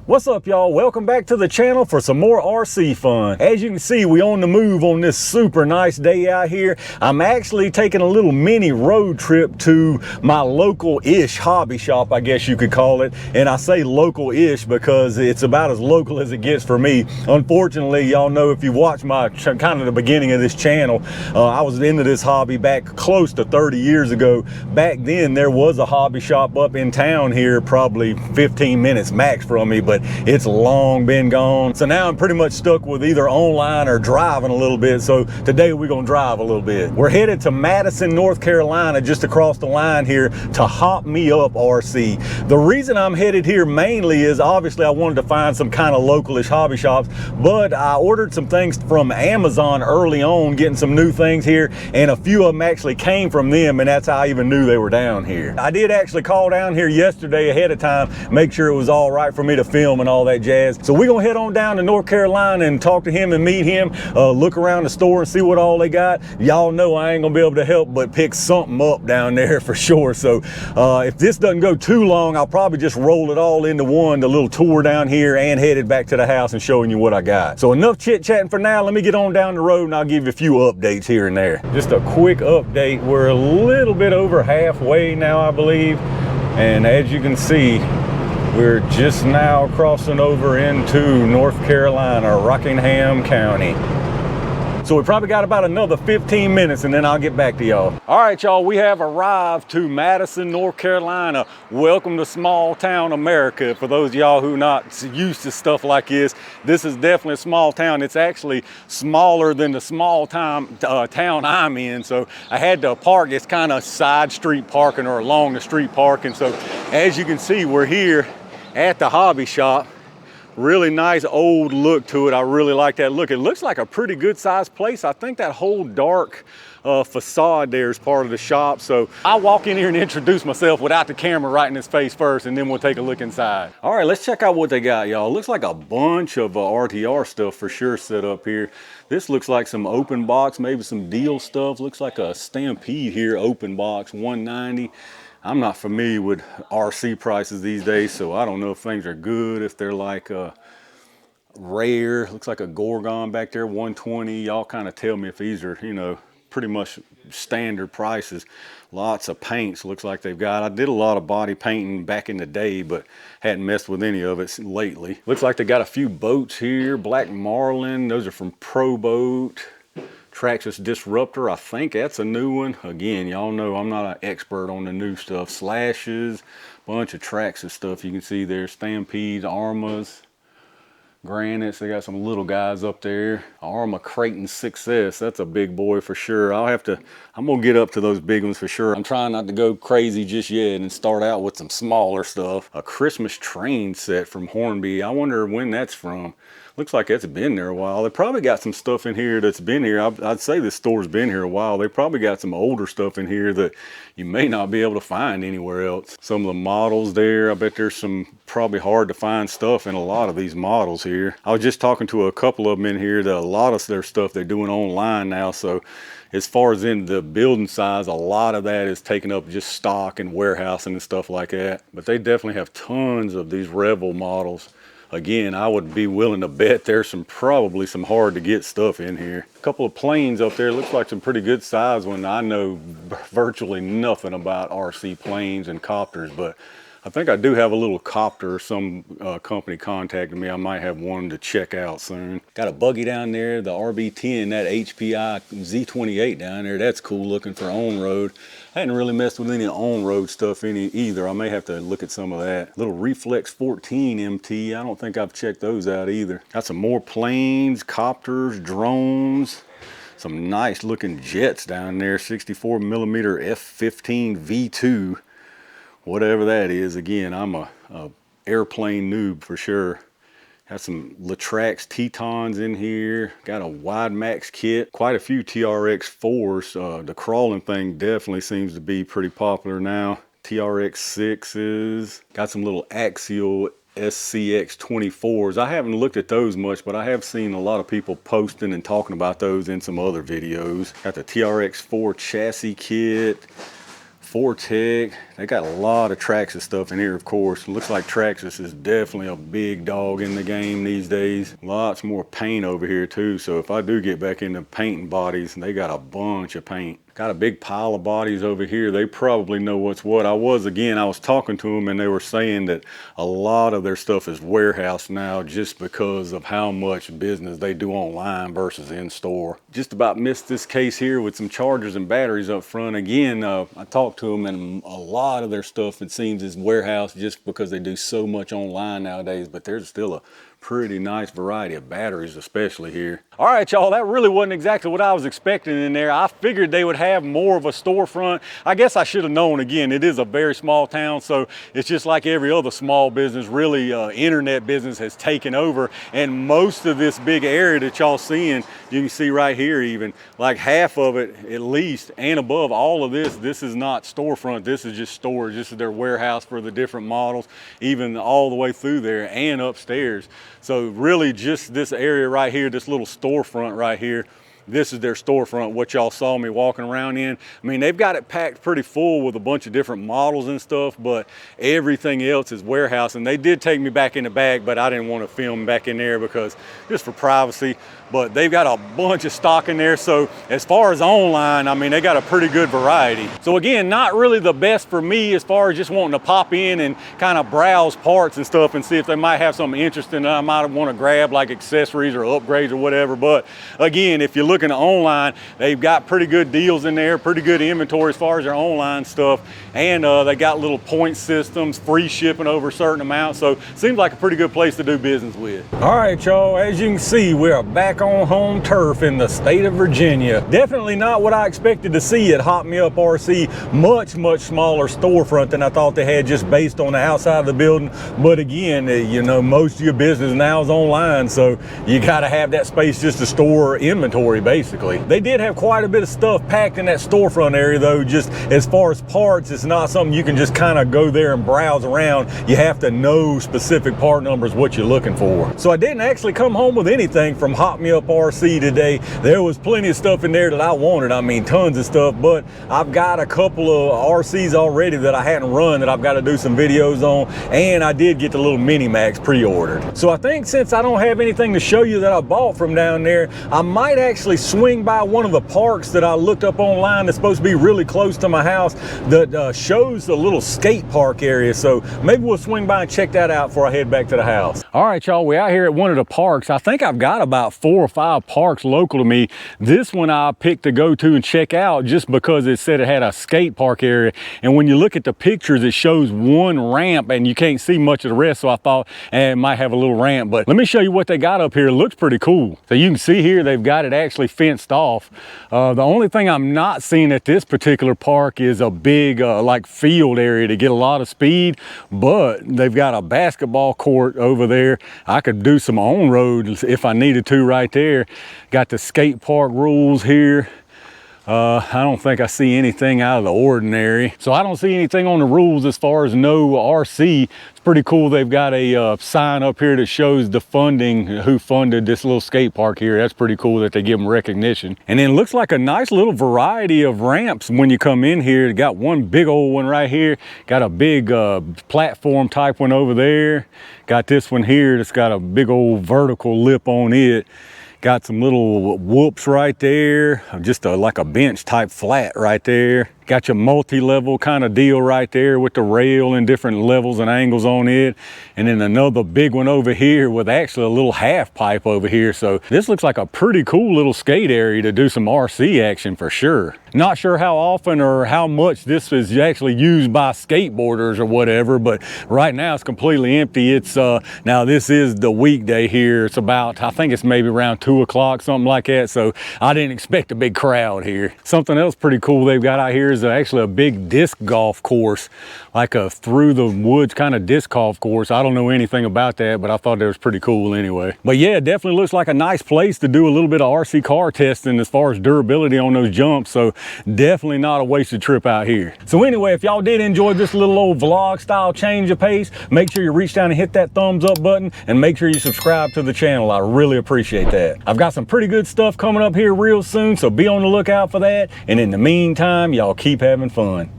What's up, y'all? Welcome back to the channel for some more RC fun. As you can see, we on the move on this super nice day out here. I'm actually taking a little mini road trip to my local-ish hobby shop, I guess you could call it. And I say local-ish because it's about as local as it gets for me. Unfortunately, y'all know if you watch my kind of the beginning of this channel, I was into this hobby back close to 30 years ago. Back then, there was a hobby shop up in town here, probably 15 minutes max from me, but it's long been gone. So now I'm pretty much stuck with either online or driving a little bit. So today we're gonna drive a little bit. We're headed to Madison, North Carolina, just across the line here to HopMeUp RC. The reason I'm headed here mainly is obviously I wanted to find some kind of localish hobby shops, but I ordered some things from Amazon early on, getting some new things here, and a few of them actually came from them, and that's how I even knew they were down here. I did actually call down here yesterday ahead of time, make sure it was all right for me to film and all that jazz. So we're gonna head on down to North Carolina and talk to him and meet him, look around the store and see what all they got. Y'all know I ain't gonna be able to help but pick something up down there for sure. So if this doesn't go too long, I'll probably just roll it all into one, the little tour down here, and headed back to the house and showing you what I got. So enough chit chatting for now. Let me get on down the road and I'll give you a few updates here and there. Just a quick update. We're a little bit over halfway now, I believe. And as you can see, we're just now crossing over into North Carolina, Rockingham County. So we probably got about another 15 minutes and then I'll get back to y'all. All right, y'all, we have arrived to Madison, North Carolina. Welcome to small town America. For those of y'all who are not used to stuff like this, this is definitely a small town. It's actually smaller than the small town I'm in. So I had to park. It's kind of side street parking or along the street parking. So as you can see, we're here at the hobby shop. Really nice old look to it. I really like that look. It looks like a pretty good sized place. I think that whole dark facade there is part of the shop. So I'll walk in here and introduce myself without the camera right in his face first, and then we'll take a look inside. All right, let's check out what they got, y'all. Looks like a bunch of RTR stuff for sure set up here. This looks like some open box, maybe some deal stuff. Looks like a Stampede here, open box, $190. I'm not familiar with RC prices these days, so I don't know if things are good, if they're like rare. Looks like a Gorgon back there, $120. Y'all kind of tell me if these are, you know, pretty much standard prices. Lots of paints looks like they've got. I did a lot of body painting back in the day, but hadn't messed with any of it lately. Looks like they got a few boats here. Black Marlin, those are from Pro Boat. Traxxas Disruptor, I think that's a new one. Again, y'all know I'm not an expert on the new stuff. Slashes, bunch of Traxxas stuff you can see there. Stampedes, Armas, Granites. They got some little guys up there. Arma Creighton 6S, that's a big boy for sure. I'm gonna get up to those big ones for sure. I'm trying not to go crazy just yet and start out with some smaller stuff. A Christmas train set from Hornby. I wonder when that's from. Looks like it's been there a while. They probably got some stuff in here that's been here. I'd say this store's been here a while. They probably got some older stuff in here that you may not be able to find anywhere else. Some of the models there, I bet there's some probably hard to find stuff in a lot of these models here. I was just talking to a couple of them in here that a lot of their stuff they're doing online now. So as far as in the building size, a lot of that is taking up just stock and warehousing and stuff like that. But they definitely have tons of these Revel models. Again, I would be willing to bet there's probably some hard to get stuff in here. A couple of planes up there, looks like some pretty good size one. I know virtually nothing about RC planes and copters, but I think I do have a little copter. Some company contacted me. I might have one to check out soon. Got a buggy down there, the RB10, that HPI Z28 down there. That's cool looking for on-road. I hadn't really messed with any on-road stuff either. I may have to look at some of that. Little Reflex 14 MT. I don't think I've checked those out either. Got some more planes, copters, drones. Some nice looking jets down there. 64 millimeter F-15 V2. Whatever that is. Again, I'm a airplane noob for sure. Got some Traxxas Tetons in here. Got a Wide Max kit. Quite a few TRX 4s. The crawling thing definitely seems to be pretty popular now. TRX 6s. Got some little Axial SCX 24s. I haven't looked at those much, but I have seen a lot of people posting and talking about those in some other videos. Got the TRX 4 chassis kit. Fortec. They got a lot of Traxxas stuff in here, of course. It looks like Traxxas is definitely a big dog in the game these days. Lots more paint over here too. So if I do get back into painting bodies, they got a bunch of paint. Got a big pile of bodies over here. They probably know what's what. I was talking to them and they were saying that a lot of their stuff is warehouse now just because of how much business they do online versus in store. Just about missed this case here with some chargers and batteries up front. Again, I talked to them and a lot of their stuff, it seems, is warehouse just because they do so much online nowadays, but there's still a pretty nice variety of batteries, especially here. All right, y'all, that really wasn't exactly what I was expecting in there. I figured they would have more of a storefront. I guess I should have known. Again, it is a very small town, so it's just like every other small business. Really, internet business has taken over, and most of this big area that y'all seeing, you can see right here, even like half of it at least, and above all of this is not storefront. This is just storage. This is their warehouse for the different models, even all the way through there and upstairs. So really just this area right here, this little storefront right here, this is their storefront, what y'all saw me walking around in. I mean, they've got it packed pretty full with a bunch of different models and stuff, but everything else is warehouse. And they did take me back in the back, but I didn't want to film back in there because just for privacy. But they've got a bunch of stock in there. So as far as online, I mean, they got a pretty good variety. So again, not really the best for me as far as just wanting to pop in and kind of browse parts and stuff and see if they might have something interesting that I might want to grab, like accessories or upgrades or whatever. But again, if you're looking online, they've got pretty good deals in there, pretty good inventory as far as their online stuff. And they got little point systems, free shipping over a certain amount. So seems like a pretty good place to do business with. All right, y'all, as you can see, we are back on home turf in the state of Virginia. Definitely not what I expected to see at HopMeUp RC. Much smaller storefront than I thought they had just based on the outside of the building. But again, you know, most of your business now is online, so you got to have that space just to store inventory, basically. They did have quite a bit of stuff packed in that storefront area, though. Just as far as parts, it's not something you can just kind of go there and browse around. You have to know specific part numbers, what you're looking for. So I didn't actually come home with anything from HopMeUp RC today. There was plenty of stuff in there that I wanted. I mean, tons of stuff, but I've got a couple of RCs already that I hadn't run that I've got to do some videos on, and I did get the little Mini Maxx pre-ordered. So I think since I don't have anything to show you that I bought from down there, I might actually swing by one of the parks that I looked up online that's supposed to be really close to my house that shows a little skate park area. So maybe we'll swing by and check that out before I head back to the house. All right, y'all, we're out here at one of the parks. I think I've got about 4 or 5 parks local to me. This one I picked to go to and check out just because it said it had a skate park area. And when you look at the pictures, it shows one ramp and you can't see much of the rest. So I thought it might have a little ramp, but let me show you what they got up here. It looks pretty cool. So you can see here, they've got it actually fenced off. The only thing I'm not seeing at this particular park is a big like field area to get a lot of speed, but they've got a basketball court over there. I could do some on-road if I needed to right there. Got the skate park rules here. I don't think I see anything out of the ordinary. So I don't see anything on the rules as far as no RC. It's pretty cool. They've got a sign up here that shows the funding, who funded this little skate park here. That's pretty cool that they give them recognition. And then it looks like a nice little variety of ramps when you come in here. You got one big old one right here. Got a big platform type one over there. Got this one here that's got a big old vertical lip on it. Got some little whoops right there, just like a bench type flat right there. Got your multi-level kind of deal right there with the rail and different levels and angles on it. And then another big one over here with actually a little half pipe over here. So this looks like a pretty cool little skate area to do some RC action for sure. Not sure how often or how much this is actually used by skateboarders or whatever, but right now it's completely empty. It's now this is the weekday here. It's about, I think it's maybe around 2 o'clock, something like that. So I didn't expect a big crowd here. Something else pretty cool they've got out here is actually a big disc golf course, like a through the woods kind of disc golf course. I don't know anything about that, but I thought that was pretty cool anyway. But yeah, it definitely looks like a nice place to do a little bit of RC car testing as far as durability on those jumps. So definitely not a wasted trip out here. So anyway, if y'all did enjoy this little old vlog style change of pace, make sure you reach down and hit that thumbs up button, and make sure you subscribe to the channel. I really appreciate that. I've got some pretty good stuff coming up here real soon, so be on the lookout for that. And in the meantime, y'all keep having fun.